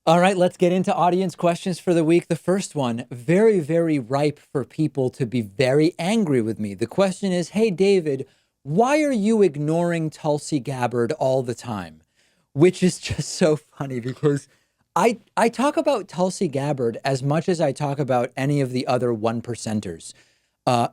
All right, let's get into audience questions for the week. The first one, very, very ripe for people to be very angry with me. The question is, hey, David, why are you ignoring Tulsi Gabbard all the time? Which is just so funny because I talk about Tulsi Gabbard as much as I talk about any of the other one percenters.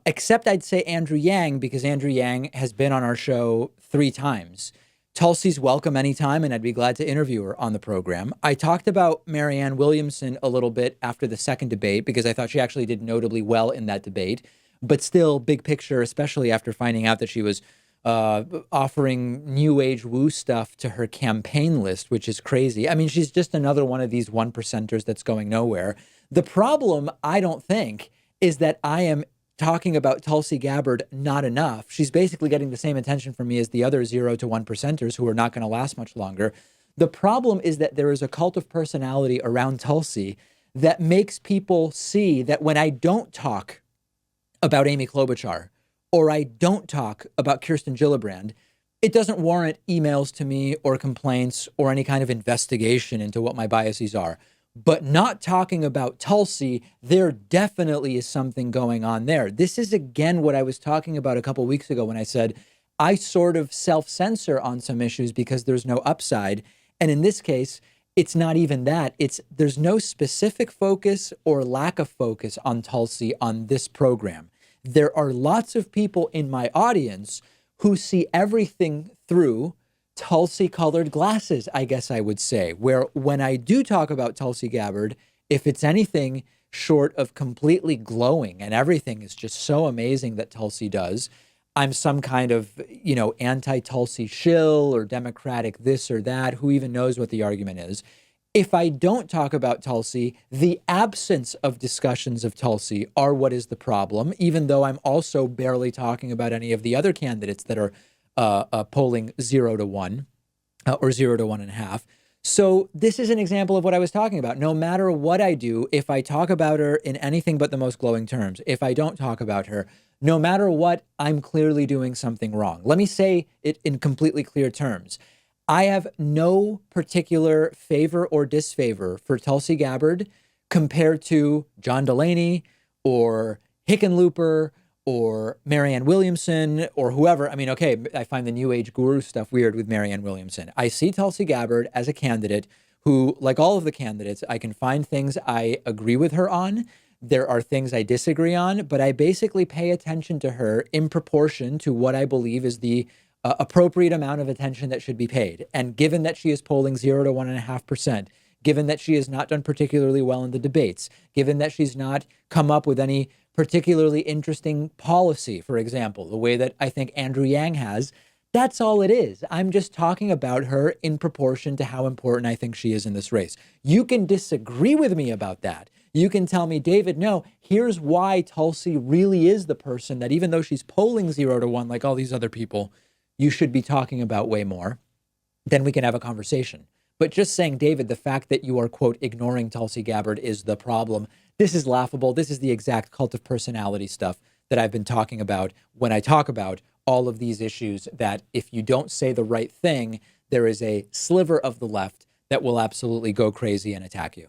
Except I'd say Andrew Yang, because Andrew Yang has been on our show 3 times. Tulsi's welcome anytime, and I'd be glad to interview her on the program. I talked about Marianne Williamson a little bit after the second debate because I thought she actually did notably well in that debate. But still, big picture, especially after finding out that she was offering new age woo stuff to her campaign list, which is crazy. I mean, she's just another one of these one percenters that's going nowhere. The problem, I don't think, is that I am talking about Tulsi Gabbard not enough. She's basically getting the same attention from me as the other 0 to 1 percenters who are not going to last much longer. The problem is that there is a cult of personality around Tulsi that makes people see that when I don't talk about Amy Klobuchar or I don't talk about Kirsten Gillibrand, it doesn't warrant emails to me or complaints or any kind of investigation into what my biases are. But not talking about Tulsi, there definitely is something going on there. This is, again, what I was talking about a couple weeks ago when I said I sort of self-censor on some issues because there's no upside. And in this case, it's not even that. There's no specific focus or lack of focus on Tulsi on this program. There are lots of people in my audience who see everything through Tulsi-colored glasses, I guess I would say, where when I do talk about Tulsi Gabbard, if it's anything short of completely glowing and everything is just so amazing that Tulsi does, I'm some kind of, anti-Tulsi shill or Democratic this or that, who even knows what the argument is. If I don't talk about Tulsi, the absence of discussions of Tulsi are what is the problem, even though I'm also barely talking about any of the other candidates that are polling 0 to 1 or 0 to 1.5. So this is an example of what I was talking about. No matter what I do, if I talk about her in anything but the most glowing terms, if I don't talk about her, no matter what, I'm clearly doing something wrong. Let me say it in completely clear terms. I have no particular favor or disfavor for Tulsi Gabbard compared to John Delaney or Hickenlooper or Marianne Williamson or whoever. I mean, okay, I find the new age guru stuff weird with Marianne Williamson. I see Tulsi Gabbard as a candidate who, like all of the candidates, I can find things I agree with her on. There are things I disagree on, but I basically pay attention to her in proportion to what I believe is the appropriate amount of attention that should be paid. And given that she is polling 0 to 1.5%, given that she has not done particularly well in the debates, given that she's not come up with any particularly interesting policy, for example, the way that I think Andrew Yang has, that's all it is. I'm just talking about her in proportion to how important I think she is in this race. You can disagree with me about that. You can tell me, David, no, here's why Tulsi really is the person that even though she's polling 0 to 1 like all these other people, you should be talking about way more. Then we can have a conversation. But just saying, David, the fact that you are, quote, ignoring Tulsi Gabbard is the problem. This is laughable. This is the exact cult of personality stuff that I've been talking about when I talk about all of these issues, that if you don't say the right thing, there is a sliver of the left that will absolutely go crazy and attack you.